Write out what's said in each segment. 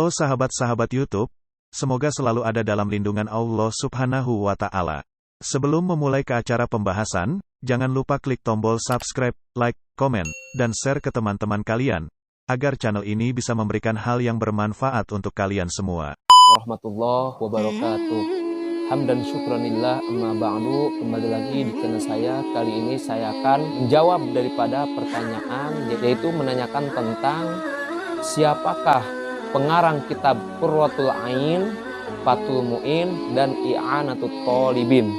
Halo sahabat-sahabat YouTube, semoga selalu ada dalam lindungan Allah Subhanahu wa Ta'ala. Sebelum memulai ke acara pembahasan, jangan lupa klik tombol subscribe, like, komen, dan share ke teman-teman kalian, agar channel ini bisa memberikan hal yang bermanfaat untuk kalian semua. Warahmatullahi wabarakatuh. Hamdan syukranillah amma ba'du. Kembali lagi di channel saya. Kali ini saya akan menjawab daripada pertanyaan, yaitu menanyakan tentang siapakah pengarang kitab Qurratul Ain, Fathul Mu'in, dan I'anatul Thalibin.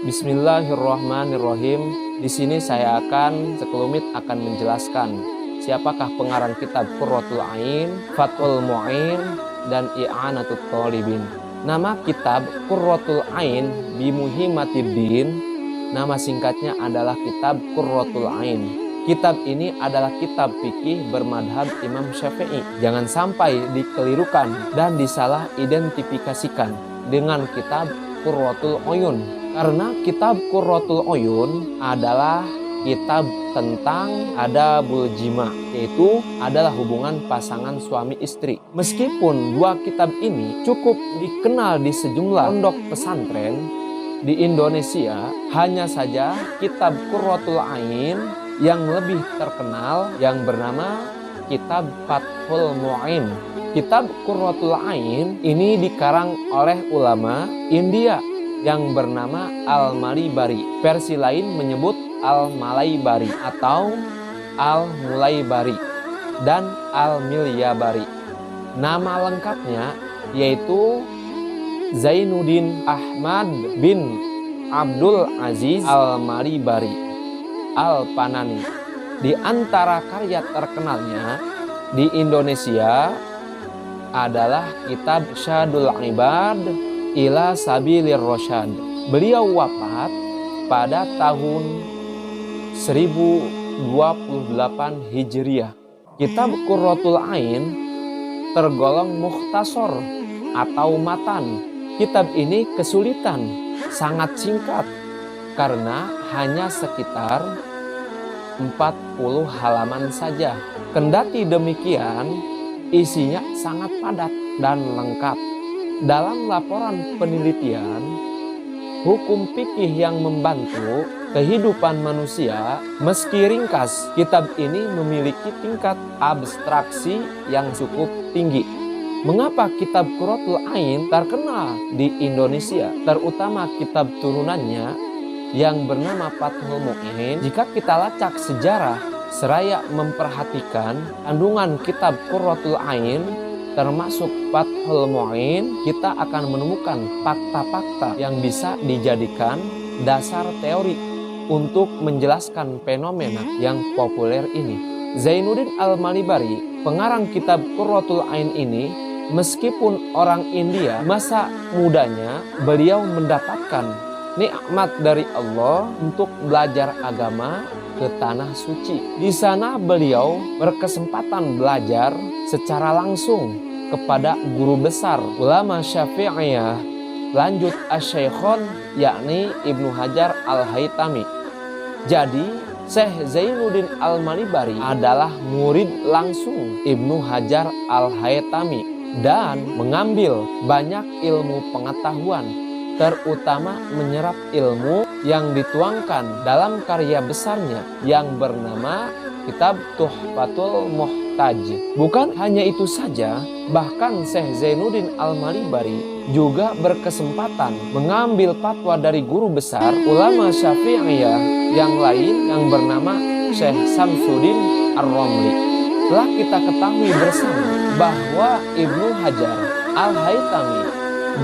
Bismillahirrahmanirrahim. Di sini saya akan sekelumit akan menjelaskan siapakah pengarang kitab Qurratul Ain, Fathul Mu'in, dan I'anatul Thalibin. Nama kitab Qurratul Ain Bimuhimatiddin, nama singkatnya adalah kitab Qurratul Ain. Kitab ini adalah kitab fikih bermadhab Imam Syafi'i. Jangan sampai dikelirukan dan disalah identifikasikan dengan kitab Qurratul Uyun. Karena kitab Qurratul Uyun adalah kitab tentang adabul jima, yaitu adalah hubungan pasangan suami istri. Meskipun dua kitab ini cukup dikenal di sejumlah pondok pesantren di Indonesia, hanya saja kitab Qurratul Ain yang lebih terkenal yang bernama kitab Fathul Mu'in. Kitab Qurratul Ain ini dikarang oleh ulama India yang bernama Al-Malibari. Versi lain menyebut Al-Malaibari atau Al-Mulaibari dan Al-Milyabari. Nama lengkapnya yaitu Zainuddin Ahmad bin Abdul Aziz Al-Malibari Al-Panani. Di antara karya terkenalnya di Indonesia adalah kitab Syadul Ibad ila Sabilir Rasyad. Beliau wafat pada tahun 1028 Hijriah. Kitab Qurratul Ain tergolong mukhtasar atau matan. Kitab ini kesulitan, sangat singkat karena hanya sekitar 40 halaman saja. Kendati demikian, isinya sangat padat dan lengkap. Dalam laporan penelitian, hukum fikih yang membantu kehidupan manusia, meski ringkas, kitab ini memiliki tingkat abstraksi yang cukup tinggi. Mengapa kitab Qurratul Ain terkenal di Indonesia, terutama kitab turunannya yang bernama Fathul Mu'in? Jika kita lacak sejarah seraya memperhatikan kandungan kitab Qurratul Ain termasuk Fathul Mu'in, kita akan menemukan fakta-fakta yang bisa dijadikan dasar teori untuk menjelaskan fenomena yang populer ini. Zainuddin Al-Malibari, pengarang kitab Qurratul Ain ini, meskipun orang India, masa mudanya beliau mendapatkan nikmat dari Allah untuk belajar agama ke tanah suci. Di sana beliau berkesempatan belajar secara langsung kepada guru besar ulama Syafi'iyah, lanjut Asy-Syekhon, yakni Ibnu Hajar Al-Haytami. Jadi Syekh Zainuddin Al-Malibari adalah murid langsung Ibnu Hajar Al-Haytami dan mengambil banyak ilmu pengetahuan, terutama menyerap ilmu yang dituangkan dalam karya besarnya yang bernama kitab Tuhfatul Muhtaj. Bukan hanya itu saja, bahkan Syekh Zainuddin Al-Malibari juga berkesempatan mengambil fatwa dari guru besar ulama Syafi'iyah yang lain yang bernama Syekh Samsuddin Ar-Romli. Telah kita ketahui bersama bahwa Ibnu Hajar Al-Haytami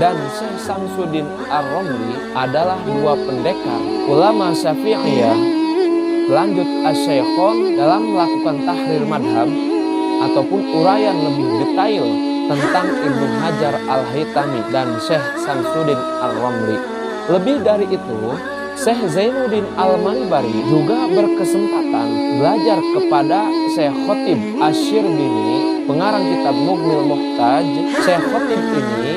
dan Syekh Samsuddin Ar-Romli adalah dua pendekar ulama Syafi'iyah, lanjut Asy-Syekhon, dalam melakukan tahrir madhab ataupun uraian lebih detail tentang Ibnu Hajar Al-Haytami dan Syekh Samsuddin Ar-Romli. Lebih dari itu, Syekh Zainuddin Al-Malibari juga berkesempatan belajar kepada Syekh Khatib Asy-Syirbini, pengarang kitab Mughnil Muhtaj. Syekh Khatib ini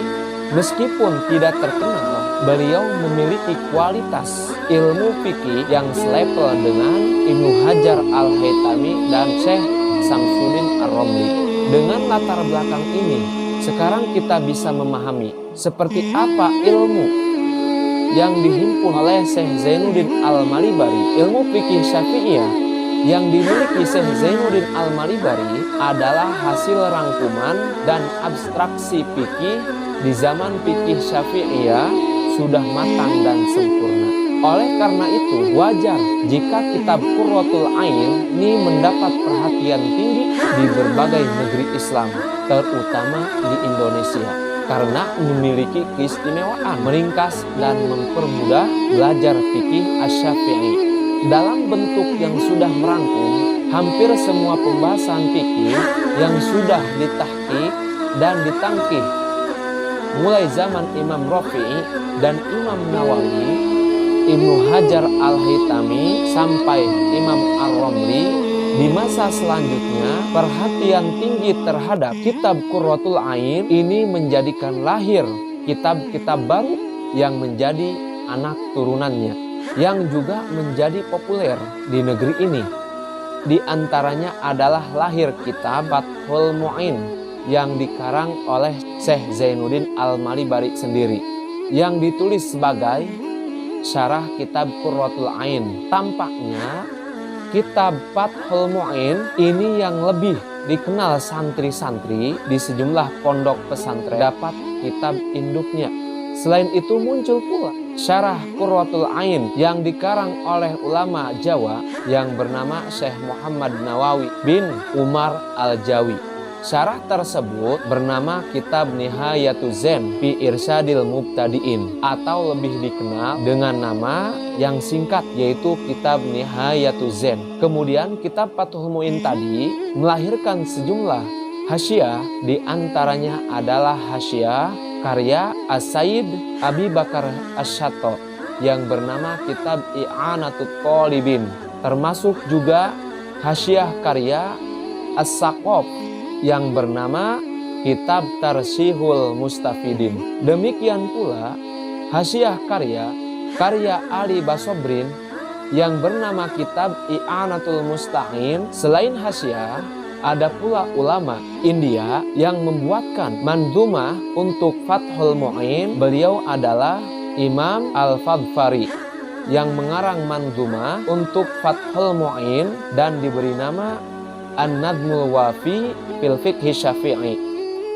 meskipun tidak terkenal, beliau memiliki kualitas ilmu fikih yang selevel dengan Ibnu Hajar Al-Haytami dan Syekh Samsuddin Ar-Romli. Dengan latar belakang ini, Sekarang kita bisa memahami seperti apa ilmu yang dihimpun oleh Syekh Zainuddin Al-Malibari. Ilmu fikih Syafi'iyah yang dimiliki Syekh Zainuddin Al-Malibari adalah hasil rangkuman dan abstraksi fikih di zaman fikih Syafi'iyah sudah matang dan sempurna. Oleh karena itu, wajar jika kitab Qurratul Ain ini mendapat perhatian tinggi di berbagai negeri Islam, terutama di Indonesia, karena memiliki keistimewaan meringkas dan mempermudah belajar fikih Asy-Syafi'i. Dalam bentuk yang sudah merangkum hampir semua pembahasan fikih yang sudah ditahqiq dan ditangkih mulai zaman Imam Rafi'i dan Imam Nawawi, Ibnu Hajar Al-Haytami sampai Imam Ar-Ramli. Di masa selanjutnya, perhatian tinggi terhadap kitab Qurratul Ain ini menjadikan lahir kitab-kitab baru yang menjadi anak turunannya, yang juga menjadi populer di negeri ini. Di antaranya adalah lahir kitab Fathul Mu'in yang dikarang oleh Syekh Zainuddin Al-Malibari sendiri, yang ditulis sebagai syarah kitab Qurratul Ain. Tampaknya kitab Fathul Mu'in ini yang lebih dikenal santri-santri di sejumlah pondok pesantren dapat kitab induknya. Selain itu muncul pula syarah Qurratul Ain yang dikarang oleh ulama Jawa yang bernama Syekh Muhammad Nawawi bin Umar Al-Jawi. Syarah tersebut bernama Kitab Nihayatuz Zen fi Irsyadil Mubtadi'in, atau lebih dikenal dengan nama yang singkat yaitu Kitab Nihayatuz Zen. Kemudian kitab Fathul Mu'in tadi melahirkan sejumlah hasyiah, di antaranya adalah hasyiah karya As-Sayyid Abi Bakar Asy-Syato yang bernama Kitab I'anatut Thalibin, termasuk juga hasyiah karya As-Saqaf yang bernama Kitab Tarsyihul Mustafidin. Demikian pula hasyiah karya Ali Basobrin yang bernama Kitab I'anatul Musta'in. Selain hasyiah, ada pula ulama India yang membuatkan manzumah untuk Fathul Mu'in. Beliau adalah Imam Al-Fadfari yang mengarang manzumah untuk Fathul Mu'in dan diberi nama An-Nadmul Wafi fil Fiqhi Syafi'i.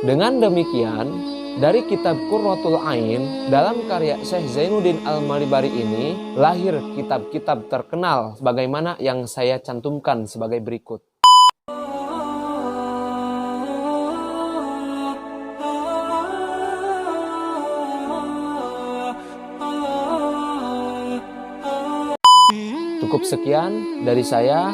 Dengan demikian, dari kitab Qurratul Ain dalam karya Syekh Zainuddin Al-Malibari ini lahir kitab-kitab terkenal sebagaimana yang saya cantumkan sebagai berikut. Cukup sekian dari saya.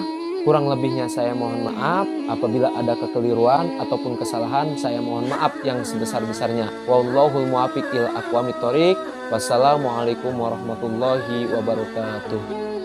Kurang lebihnya saya mohon maaf. Apabila ada kekeliruan ataupun kesalahan, saya mohon maaf yang sebesar-besarnya. Wallahul muwaffiq ila aqwamit thoriq. Wassalamualaikum warahmatullahi wabarakatuh.